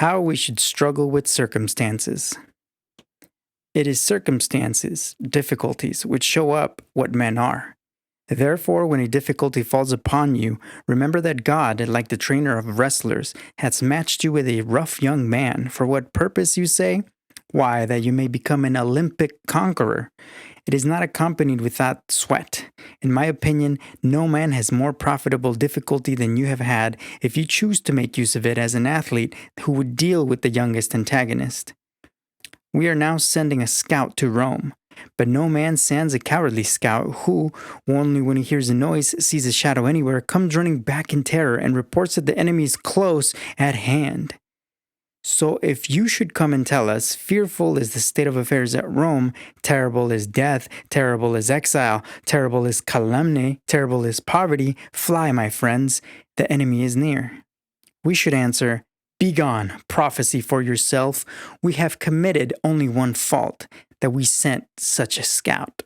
How we should struggle with circumstances. It is circumstances, difficulties, which show up what men are. Therefore, when a difficulty falls upon you, remember that God, like the trainer of wrestlers, has matched you with a rough young man. For what purpose, you say? Why, that you may become an Olympic conqueror. It is not accompanied without sweat. In my opinion, no man has more profitable difficulty than you have had if you choose to make use of it as an athlete who would deal with the youngest antagonist. We are now sending a scout to Rome. But no man sends a cowardly scout who, only when he hears a noise, sees a shadow anywhere, comes running back in terror and reports that the enemy is close at hand. So if you should come and tell us, fearful is the state of affairs at Rome, terrible is death, terrible is exile, terrible is calumny, terrible is poverty, fly, my friends, the enemy is near. We should answer, begone, prophecy for yourself. We have committed only one fault, that we sent such a scout.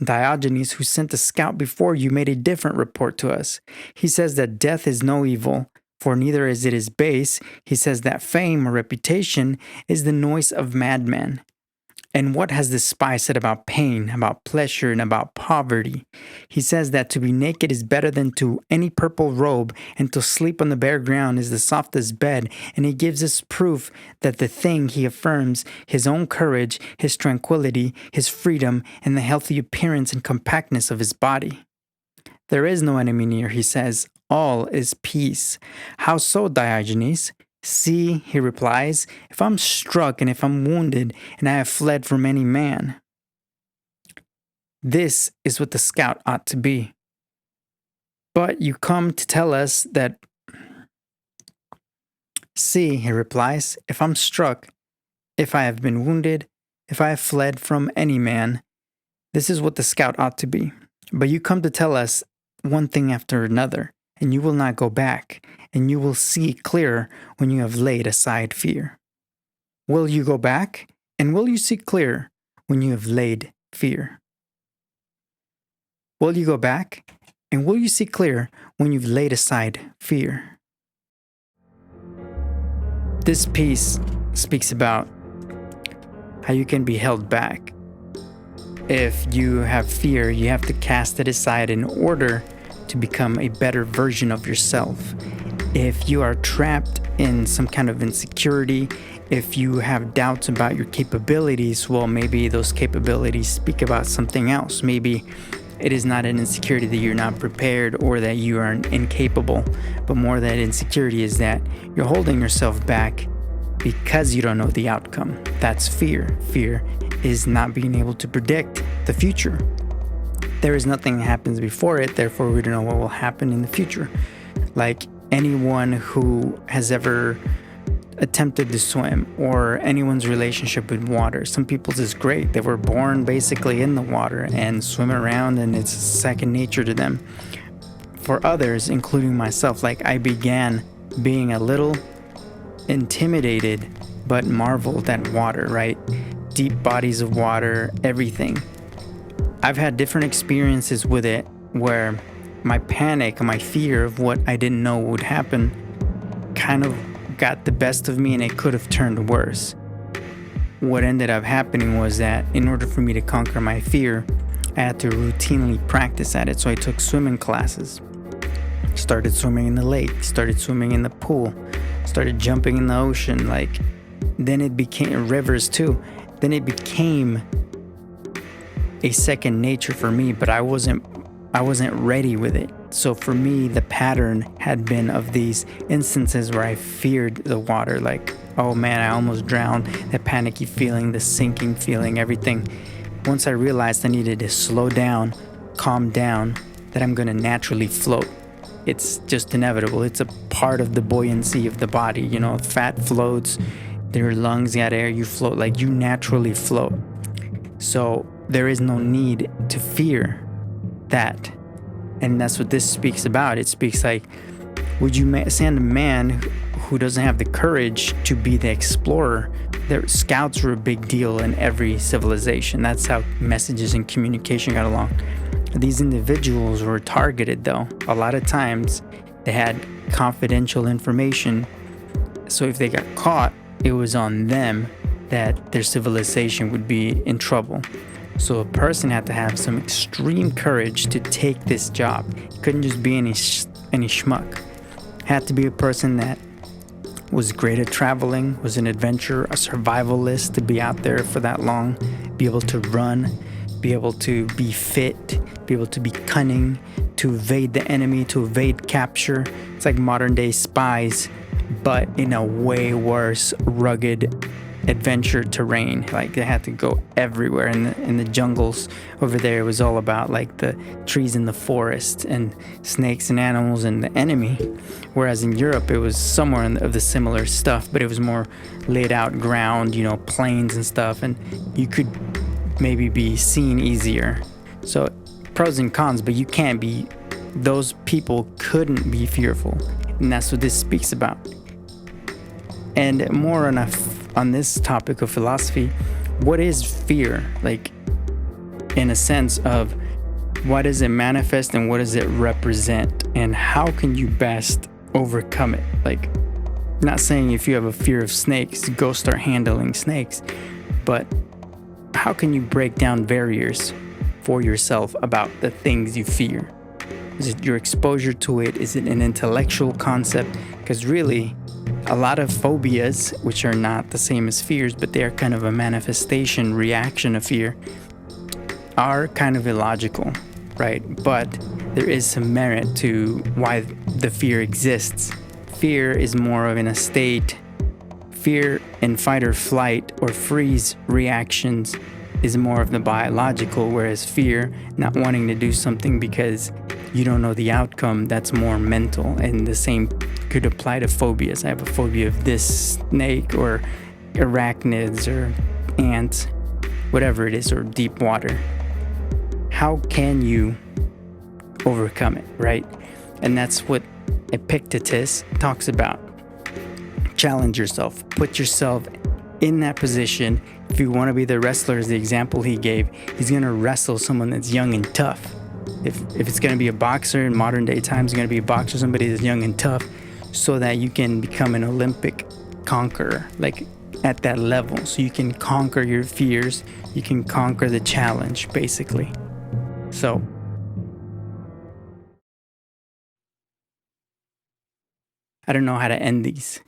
Diogenes, who sent the scout before you, made a different report to us. He says that death is no evil, for neither is it base. He says that fame or reputation is the noise of madmen. And what has the spy said about pain, about pleasure, and about poverty? He says that to be naked is better than to any purple robe, and to sleep on the bare ground is the softest bed, and he gives us proof that the thing he affirms, his own courage, his tranquility, his freedom, and the healthy appearance and compactness of his body. There is no enemy near, he says, all is peace. How so, Diogenes? See, he replies, if I'm struck and if I'm wounded and I have fled from any man. This is what the scout ought to be. But you come to tell us that, see, he replies, if I'm struck, if I have been wounded, if I have fled from any man, this is what the scout ought to be. But you come to tell us one thing after another, and you will not go back, and you will see clearer when you have laid aside fear. Will you go back, and will you see clearer when you have laid fear? Will you go back, and will you see clearer when you've laid aside fear? This piece speaks about how you can be held back. If you have fear, you have to cast it aside in order to become a better version of yourself. If you are trapped in some kind of insecurity, if you have doubts about your capabilities, well, maybe those capabilities speak about something else. Maybe it is not an insecurity that you're not prepared or that you are incapable, but more that insecurity is that you're holding yourself back because you don't know the outcome. That's fear. Fear is not being able to predict the future. There is nothing that happens before it, therefore we don't know what will happen in the future. Like anyone who has ever attempted to swim or anyone's relationship with water. Some people's is great. They were born basically in the water and swim around and it's second nature to them. For others, including myself, like I began being a little intimidated but marveled at water, right? Deep bodies of water, everything. I've had different experiences with it where my panic, my fear of what I didn't know would happen kind of got the best of me and it could have turned worse. What ended up happening was that in order for me to conquer my fear, I had to routinely practice at it. So I took swimming classes, started swimming in the lake, started swimming in the pool, started jumping in the ocean. Then it became rivers too. Then it became a second nature for me, but I wasn't ready with it. So for me, the pattern had been of these instances where I feared the water, like, oh man, I almost drowned, that panicky feeling, the sinking feeling, everything. Once I realized I needed to slow down, calm down, that I'm gonna naturally float. It's just inevitable. It's a part of the buoyancy of the body. You know, fat floats, your lungs got air, you float, like you naturally float. So there is no need to fear that. And that's what this speaks about. It speaks like, would you send a man who doesn't have the courage to be the explorer? Their scouts were a big deal in every civilization. That's how messages and communication got along. These individuals were targeted though. A lot of times they had confidential information So if they got caught, it was on them that their civilization would be in trouble. So a person had to have some extreme courage to take this job. It couldn't just be any schmuck. It had to be a person that was great at traveling, was an adventurer, a survivalist, to be out there for that long, be able to run, be able to be fit, be able to be cunning, to evade the enemy, to evade capture. It's like modern day spies, but in a way worse, rugged adventure terrain. Like they had to go everywhere in the jungles over there. It was all about like the trees in the forest and snakes and animals and the enemy. Whereas in Europe, it was somewhere of the similar stuff, but it was more laid out ground, plains and stuff, and you could maybe be seen easier. So pros and cons, but those people couldn't be fearful. And that's what this speaks about. And more on this topic of philosophy, what is fear? Like, in a sense of what does it manifest and what does it represent? And how can you best overcome it? Like, I'm not saying if you have a fear of snakes, go start handling snakes, but how can you break down barriers for yourself about the things you fear? Is it your exposure to it? Is it an intellectual concept? Because really, a lot of phobias, which are not the same as fears, but they are kind of a reaction of fear, are kind of illogical, right? But there is some merit to why the fear exists. Fear is more of in a state. Fear and fight or flight or freeze reactions is more of the biological, whereas fear, not wanting to do something because you don't know the outcome, that's more mental. And the same could apply to phobias. I have a phobia of this snake or arachnids or ants, whatever it is, or deep water. How can you overcome it, right? And that's what Epictetus talks about. Challenge yourself. Put yourself in that position. If you want to be the wrestler, as the example he gave, he's going to wrestle someone that's young and tough. If it's going to be a boxer in modern day times, it's going to be a boxer, somebody that's young and tough, so that you can become an Olympic conqueror, like at that level. So you can conquer your fears. You can conquer the challenge, basically. So I don't know how to end these.